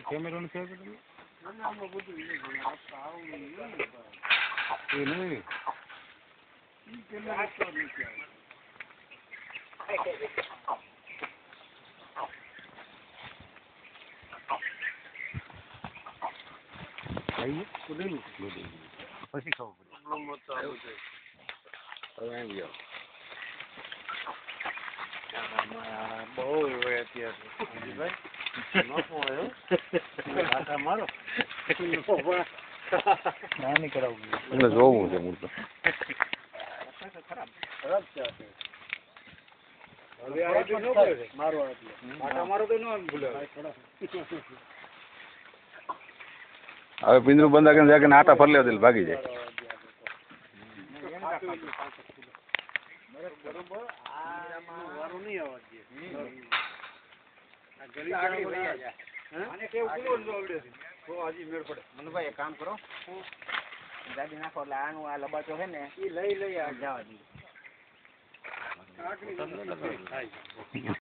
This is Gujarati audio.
કેમેરો નથી પછી ખબર બહુ હોય અત્યારે મારો ના નહીં કરાવું એટલે જોવું છે મૂળ તો ખરાબ છે હવે પિંજરું બંધા કરીને જાકે આટા ફરી લેવા દે ભાગી જાય મનુભાઈ એક કામ કરો ગાડી નાખો એટલે આનું આ લબાચો છે ને એ લઈ જવા દઈએ